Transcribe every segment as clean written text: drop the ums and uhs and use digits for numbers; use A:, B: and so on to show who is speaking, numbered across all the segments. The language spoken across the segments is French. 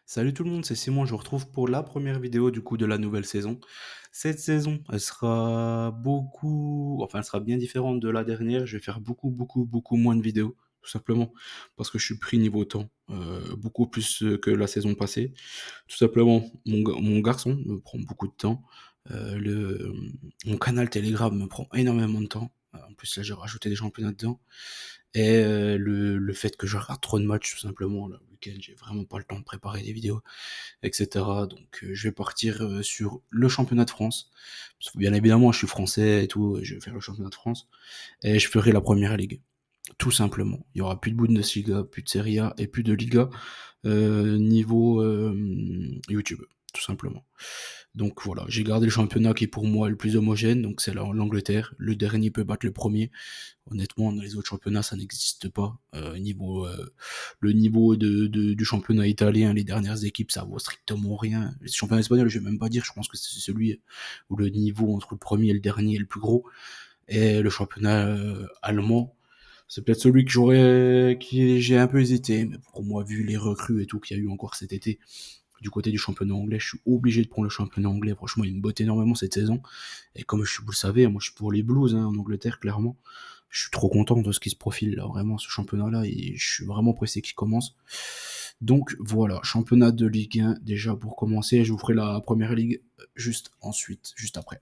A: Salut tout le monde, c'est Simon, je vous retrouve pour la première vidéo du coup de la nouvelle saison. Cette saison, elle sera elle sera bien différente de la dernière. Je vais faire beaucoup moins de vidéos, tout simplement, parce que je suis pris niveau temps, beaucoup plus que la saison passée. Tout simplement, mon garçon me prend beaucoup de temps. Mon canal Telegram me prend énormément de temps. En plus, là, j'ai rajouté des championnats dedans. Et le fait que je regarde trop de matchs, tout simplement, là, le week-end, j'ai vraiment pas le temps de préparer des vidéos, etc. Donc, je vais partir sur le championnat de France. Parce que bien évidemment, je suis français et tout, je vais faire le championnat de France. Et je ferai la première ligue. Tout simplement. Il y aura plus de Bundesliga, plus de Serie A et plus de Liga niveau YouTube, tout simplement. Donc voilà, j'ai gardé le championnat qui est pour moi le plus homogène, donc c'est l'Angleterre. Le dernier peut battre le premier. Honnêtement, dans les autres championnats, ça n'existe pas. Le niveau du championnat italien, les dernières équipes, ça vaut strictement rien. Le championnat espagnol, je vais même pas dire, je pense que c'est celui où le niveau entre le premier et le dernier est le plus gros. Et le championnat allemand, c'est peut-être celui qui j'ai un peu hésité, mais pour moi, vu les recrues et tout qu'il y a eu encore cet été, du côté du championnat anglais, je suis obligé de prendre le championnat anglais. Franchement, il me botte énormément cette saison. Et comme vous le savez, moi je suis pour les Blues en Angleterre, clairement. Je suis trop content de ce qui se profile là, vraiment, ce championnat-là, et je suis vraiment pressé qu'il commence. Donc voilà, championnat de Ligue 1 déjà pour commencer. Je vous ferai la première ligue juste après.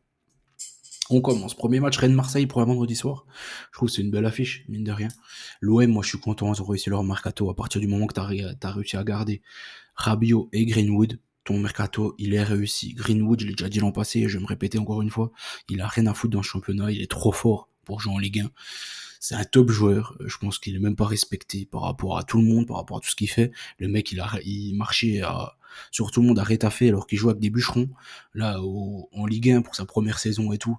A: On commence. Premier match Rennes-Marseille pour un vendredi soir. Je trouve que c'est une belle affiche, mine de rien. L'OM, moi je suis content, ils ont réussi leur mercato à partir du moment que t'as réussi à garder Rabiot et Greenwood. Ton mercato, il est réussi. Greenwood, je l'ai déjà dit l'an passé, et je vais me répéter encore une fois, il a rien à foutre dans ce championnat, il est trop fort pour jouer en Ligue 1. C'est un top joueur, je pense qu'il est même pas respecté par rapport à tout le monde, par rapport à tout ce qu'il fait. Le mec, il marchait sur tout le monde à rétaffer alors qu'il jouait avec des bûcherons. Là, en Ligue 1 pour sa première saison et tout,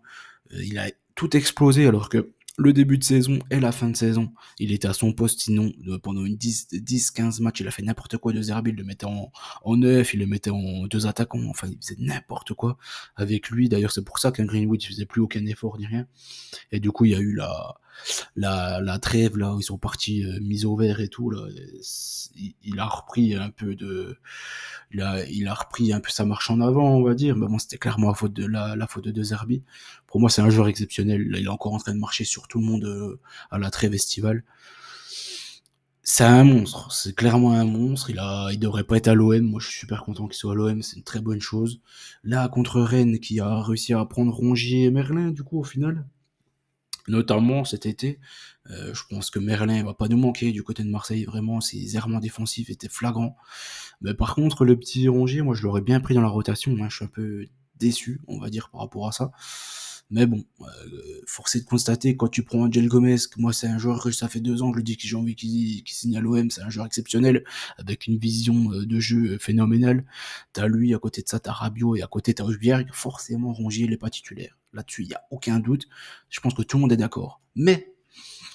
A: il a tout explosé alors que le début de saison et la fin de saison, il était à son poste, sinon pendant une 10-15 matchs, il a fait n'importe quoi de Zerbi, il le mettait en neuf, il le mettait en deux attaquants, enfin il faisait n'importe quoi avec lui. D'ailleurs c'est pour ça qu'un Greenwood il faisait plus aucun effort ni rien. Et du coup il y a eu la trêve là où ils sont partis mis au vert et tout là, il a repris un peu il a repris un peu sa marche en avant, on va dire. Mais bon, c'était clairement la faute de Zerbi. Pour moi, c'est un joueur exceptionnel. Là, il est encore en train de marcher sur tout le monde à la trêve estivale. C'est un monstre. C'est clairement un monstre. Il devrait pas être à l'OM. Moi, je suis super content qu'il soit à l'OM. C'est une très bonne chose. Là, contre Rennes, qui a réussi à prendre Rongier et Merlin, du coup, au final, notamment cet été. Je pense que Merlin va pas nous manquer du côté de Marseille. Vraiment, ses errements défensifs étaient flagrants. Mais par contre, le petit Rongier, moi, je l'aurais bien pris dans la rotation. Je suis un peu déçu, on va dire, par rapport à ça. Mais bon, force est de constater, quand tu prends Angel Gomez, que moi, c'est un joueur que ça fait 2 ans que je le dis que j'ai envie qu'il signe à l'OM, c'est un joueur exceptionnel, avec une vision de jeu phénoménale. T'as lui, à côté de ça, t'as Rabiot, et à côté, t'as Husbjerg. Forcément, Rongier, il est pas titulaire. Là-dessus, il y a aucun doute. Je pense que tout le monde est d'accord. Mais,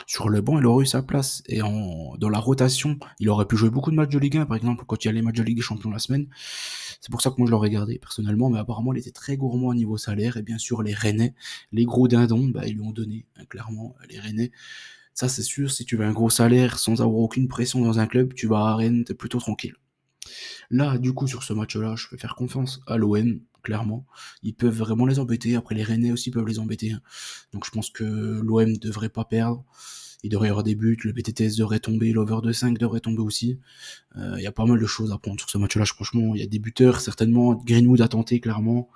A: sur le banc, il aurait eu sa place. Et dans la rotation, il aurait pu jouer beaucoup de matchs de Ligue 1, par exemple, quand il y a les matchs de Ligue des Champions la semaine. C'est pour ça que moi je l'aurais gardé, personnellement, mais apparemment il était très gourmand au niveau salaire. Et bien sûr, les Rennais, les gros dindons, ils lui ont donné, clairement, les Rennais. Ça, c'est sûr, si tu veux un gros salaire sans avoir aucune pression dans un club, tu vas à Rennes, t'es plutôt tranquille. Là, du coup, sur ce match-là, je vais faire confiance à l'OM, clairement. Ils peuvent vraiment les embêter. Après, les Rennais aussi peuvent les embêter. Donc, je pense que l'OM devrait pas perdre. Il devrait y avoir des buts, le BTTS devrait tomber, l'over de 5 devrait tomber aussi. Il y a pas mal de choses à prendre sur ce match-là. Franchement, il y a des buteurs, certainement. Greenwood a tenté, clairement.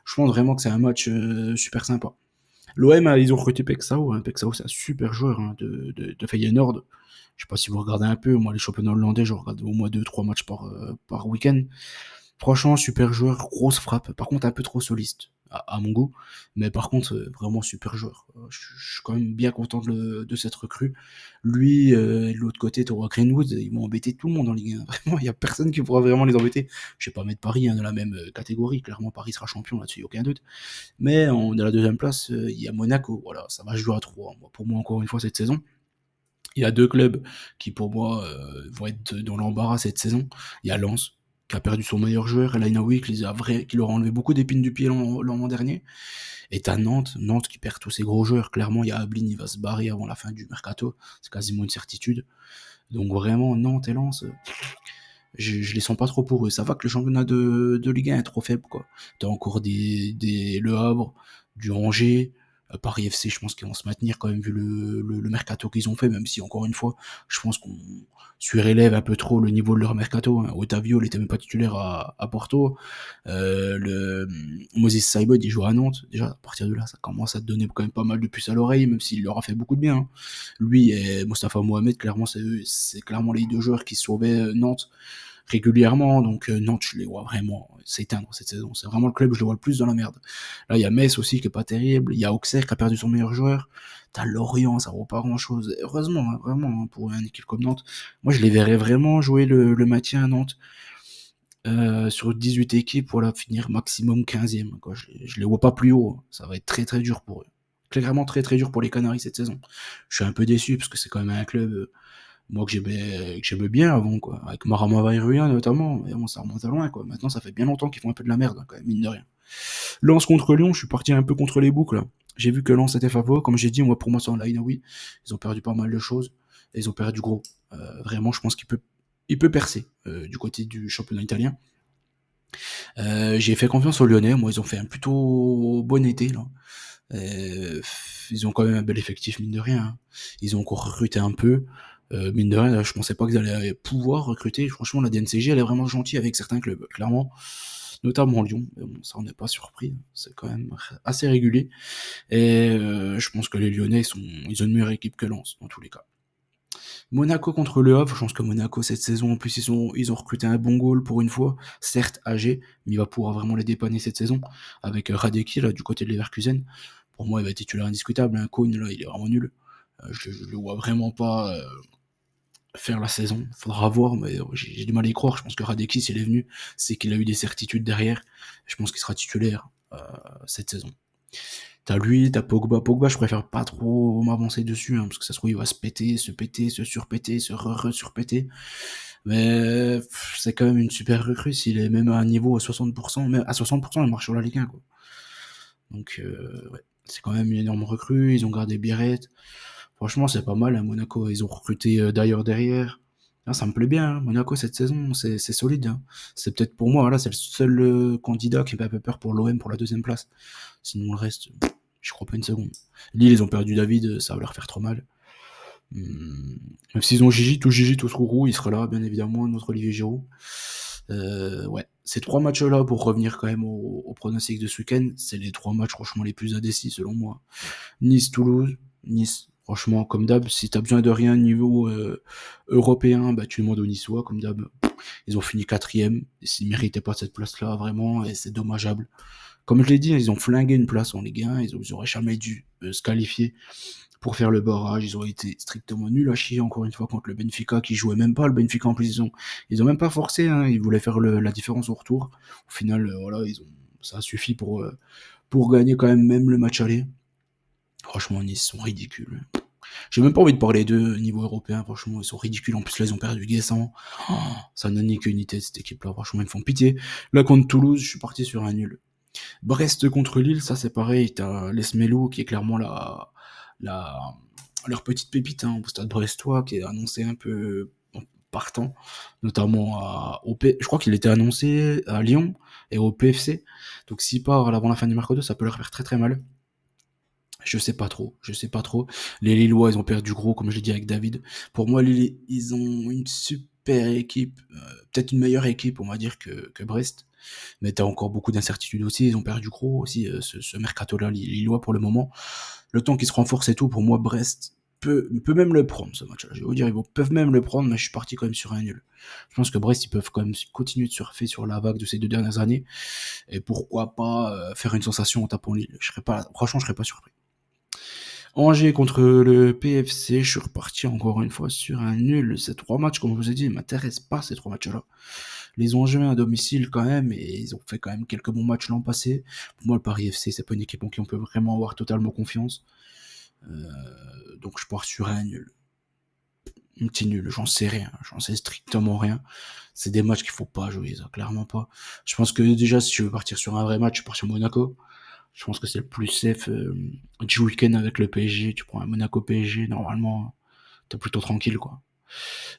A: Je pense vraiment que c'est un match super sympa. L'OM, ils ont recruté Pexao. Pexao, c'est un super joueur de Feyenoord. Je sais pas si vous regardez un peu. Moi, les championnats hollandais, je regarde au moins 2-3 matchs par week-end. Franchement, super joueur, grosse frappe. Par contre, un peu trop soliste, à mon goût. Mais par contre, vraiment super joueur. Je suis quand même bien content de cette recrue. Lui, de l'autre côté, tu Greenwood, ils vont embêter tout le monde en Ligue 1. Vraiment, il y a personne qui pourra vraiment les embêter. Je vais pas mettre Paris dans la même catégorie. Clairement, Paris sera champion là-dessus, y a aucun doute. Mais dans la deuxième place, il y a Monaco. Voilà, ça va jouer à 3. Pour moi, encore une fois, cette saison. Il y a deux clubs qui, pour moi, vont être dans l'embarras cette saison. Il y a Lens, qui a perdu son meilleur joueur, El Ainaoui, qui leur a enlevé beaucoup d'épines du pied l'an dernier. Et t'as Nantes qui perd tous ses gros joueurs. Clairement, il y a Ablin, il va se barrer avant la fin du mercato. C'est quasiment une certitude. Donc vraiment, Nantes et Lens, Je les sens pas trop pour eux. Ça va que le championnat de Ligue 1 est trop faible, quoi. T'as encore des Le Havre, du Angers, Paris FC, je pense qu'ils vont se maintenir quand même vu le mercato qu'ils ont fait, même si encore une fois, je pense qu'on surélève un peu trop le niveau de leur mercato. Hein. Otavio, il était même pas titulaire à Porto. Moses Saïbod, il joue à Nantes. Déjà, à partir de là, ça commence à te donner quand même pas mal de puces à l'oreille, même s'il leur a fait beaucoup de bien. Hein. Lui et Mostafa Mohamed, clairement, c'est clairement les deux joueurs qui sauvaient Nantes régulièrement. Donc Nantes, je les vois vraiment s'éteindre cette saison. C'est vraiment le club où je les vois le plus dans la merde. Là, il y a Metz aussi qui est pas terrible. Il y a Auxerre qui a perdu son meilleur joueur. T'as Lorient, ça vaut pas grand chose. Heureusement, hein, vraiment, hein, pour une équipe comme Nantes. Moi, je les verrais vraiment jouer le maintien à Nantes. Sur 18 équipes, voilà, finir maximum 15e. Quoi. Je les vois pas plus haut. Ça va être très très dur pour eux. Clairement très très dur pour les Canaries cette saison. Je suis un peu déçu parce que c'est quand même un club moi que j'aimais bien avant, quoi. Avec Marama Vairuya notamment. Mais bon, ça remonte à loin, quoi. Maintenant, ça fait bien longtemps qu'ils font un peu de la merde, hein, quand même, mine de rien. Lens contre Lyon, je suis parti un peu contre les boucles. Là. J'ai vu que Lens était favori. Comme j'ai dit, moi, pour moi, c'est en line, oui. Ils ont perdu pas mal de choses. Et ils ont perdu gros. Vraiment, je pense il peut percer du côté du championnat italien. J'ai fait confiance aux Lyonnais. Moi, ils ont fait un plutôt bon été, là. Ils ont quand même un bel effectif, mine de rien. Hein. Ils ont encore recruté un peu. Mine de rien, je pensais pas qu'ils allaient pouvoir recruter. Franchement, la DNCG, elle est vraiment gentille avec certains clubs, clairement. Notamment Lyon. Mais bon, ça, on n'est pas surpris. C'est quand même assez régulier. Et je pense que les Lyonnais, ils ont une meilleure équipe que Lens, dans tous les cas. Monaco contre Le Havre, je pense que Monaco cette saison, en plus ils ont recruté un bon goal pour une fois, certes âgé, mais il va pouvoir vraiment les dépanner cette saison, avec Radeki là du côté de Leverkusen. Pour moi il va être titulaire indiscutable, un Cohn là il est vraiment nul. Je le vois vraiment pas faire la saison, faudra voir, mais j'ai du mal à y croire, je pense que Radeki s'il est venu, c'est qu'il a eu des certitudes derrière, je pense qu'il sera titulaire cette saison. T'as lui, t'as Pogba. Pogba, je préfère pas trop m'avancer dessus, hein, parce que ça se trouve, il va se péter, se surpéter, se re-surpéter. Mais c'est quand même une super recrue. S'il est même à un niveau à 60%, même à 60%, il marche sur la Ligue 1, quoi. Donc, ouais, c'est quand même une énorme recrue. Ils ont gardé Biarritz. Franchement, c'est pas mal. À Monaco, ils ont recruté d'ailleurs derrière. Ah, ça me plaît bien. Hein. Monaco, cette saison, c'est solide. Hein. C'est peut-être pour moi, là, c'est le seul candidat qui me fait un peu peur pour l'OM pour la deuxième place. Sinon, le reste, je crois pas une seconde. Lille, ils ont perdu David, ça va leur faire trop mal. Même s'ils ont Gigi, tout Roux, il sera là, bien évidemment, notre Olivier Giroud. Ouais, ces trois matchs-là, pour revenir quand même au pronostic de ce week-end, c'est les trois matchs franchement les plus indécis selon moi. Nice-Toulouse, Nice, franchement, comme d'hab, si t'as besoin de rien niveau européen, bah tu demandes aux Niçois, comme d'hab. Ils ont fini quatrième, ils méritaient pas cette place-là, vraiment, et c'est dommageable. Comme je l'ai dit, ils ont flingué une place en Ligue 1, ils auraient jamais dû se qualifier pour faire le barrage. Ils ont été strictement nuls à chier encore une fois contre le Benfica qui jouait même pas. Le Benfica en plus ils ont même pas forcé. Hein, ils voulaient faire la différence au retour. Au final, voilà, ça a suffi pour gagner quand même le match aller. Franchement, Nice sont ridicules. J'ai même pas envie de parler d'eux niveau européen. Franchement, ils sont ridicules. En plus, là, ils ont perdu Guessant. Oh, ça n'a ni queue ni tête cette équipe-là. Franchement, ils me font pitié. Là, contre Toulouse, je suis parti sur un nul. Brest contre Lille, ça c'est pareil. T'as Lesmelo qui est clairement la, leur petite pépite hein, au stade brestois qui est annoncé un peu partant, notamment je crois qu'il était annoncé à Lyon et au PFC. Donc s'il part avant la fin du mercato, ça peut leur faire très très mal. Je sais pas trop, je sais pas trop. Les Lillois, ils ont perdu gros, comme je l'ai dit avec David. Pour moi, Lille, ils ont une super équipe, peut-être une meilleure équipe, on va dire, que Brest. Mais t'as encore beaucoup d'incertitudes aussi. Ils ont perdu gros aussi, ce mercato-là, Lillois pour le moment. Le temps qu'ils se renforcent et tout, pour moi, Brest peut même le prendre, ce match-là. Je vais vous dire, peuvent même le prendre, mais je suis parti quand même sur un nul. Je pense que Brest, ils peuvent quand même continuer de surfer sur la vague de ces 2 dernières années. Et pourquoi pas faire une sensation en tapant Lille. Franchement, je serais pas surpris. Angers contre le PFC, je suis reparti encore une fois sur un nul. Ces trois matchs, comme je vous ai dit, ils m'intéressent pas ces trois matchs-là. Les Angevins à domicile quand même, et ils ont fait quand même quelques bons matchs l'an passé. Pour moi, le Paris FC, c'est pas une équipe en qui on peut vraiment avoir totalement confiance. Donc je pars sur un nul. Un petit nul, j'en sais rien, j'en sais strictement rien. C'est des matchs qu'il faut pas jouer, ça, clairement pas. Je pense que déjà, si je veux partir sur un vrai match, je pars sur Monaco. Je pense que c'est le plus safe du week-end avec le PSG. Tu prends un Monaco PSG, normalement, t'es plutôt tranquille, quoi.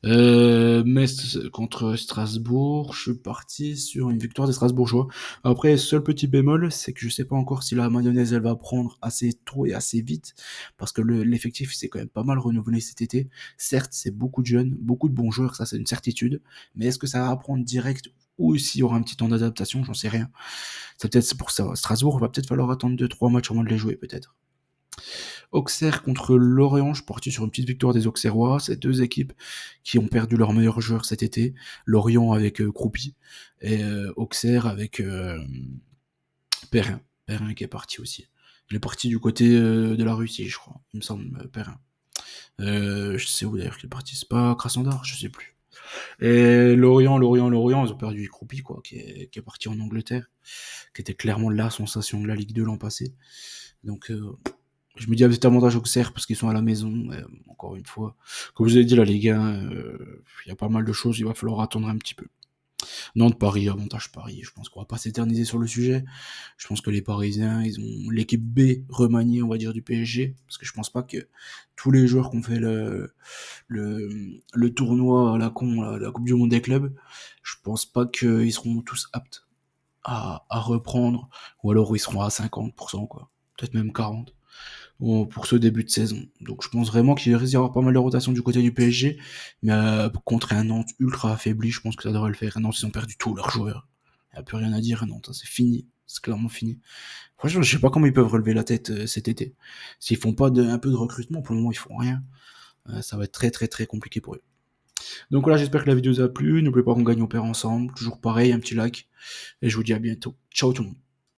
A: Metz contre Strasbourg, je suis parti sur une victoire des Strasbourgeois. Après, seul petit bémol, c'est que je sais pas encore si la mayonnaise, elle va prendre assez tôt et assez vite, parce que l'effectif s'est quand même pas mal renouvelé cet été. Certes, c'est beaucoup de jeunes, beaucoup de bons joueurs, ça c'est une certitude, mais est-ce que ça va prendre direct ou s'il y aura un petit temps d'adaptation, j'en sais rien. C'est pour ça. Strasbourg, va peut-être falloir attendre 2-3 matchs avant de les jouer, peut-être. Auxerre contre Lorient, je suis parti sur une petite victoire des Auxerrois. C'est deux équipes qui ont perdu leurs meilleurs joueurs cet été. Lorient avec Croupi et Auxerre avec Perrin. Perrin qui est parti aussi. Il est parti du côté de la Russie, je crois. Il me semble, Perrin. Je sais où d'ailleurs qu'il est parti. C'est pas Krasnodar, je sais plus. Et Lorient, ils ont perdu Croupi, quoi, qui est parti en Angleterre, qui était clairement la sensation de la Ligue 2 l'an passé. Donc, je me dis à petit avantage Auxerre parce qu'ils sont à la maison. Encore une fois, comme je vous ai dit, la Ligue 1, il y a pas mal de choses, il va falloir attendre un petit peu. Nantes, Paris, avantage Paris. Je pense qu'on va pas s'éterniser sur le sujet. Je pense que les Parisiens, ils ont l'équipe B remaniée, on va dire, du PSG. Parce que je pense pas que tous les joueurs qui ont fait le tournoi à la con, la Coupe du Monde des clubs, je pense pas qu'ils seront tous aptes à reprendre. Ou alors ils seront à 50%, quoi. Peut-être même 40% pour ce début de saison. Donc je pense vraiment qu'il risque d'y avoir pas mal de rotation du côté du PSG, mais contre un Nantes ultra affaibli, je pense que ça devrait le faire. Nantes, ils ont perdu tous leurs joueurs. Il n'y a plus rien à dire à Nantes, hein, c'est fini. C'est clairement fini. Franchement, je sais pas comment ils peuvent relever la tête cet été. S'ils font pas un peu de recrutement, pour le moment, ils font rien. Ça va être très très très compliqué pour eux. Donc voilà, j'espère que la vidéo vous a plu. N'oubliez pas qu'on gagne, on perd ensemble. Toujours pareil, un petit like. Et je vous dis à bientôt. Ciao tout le monde.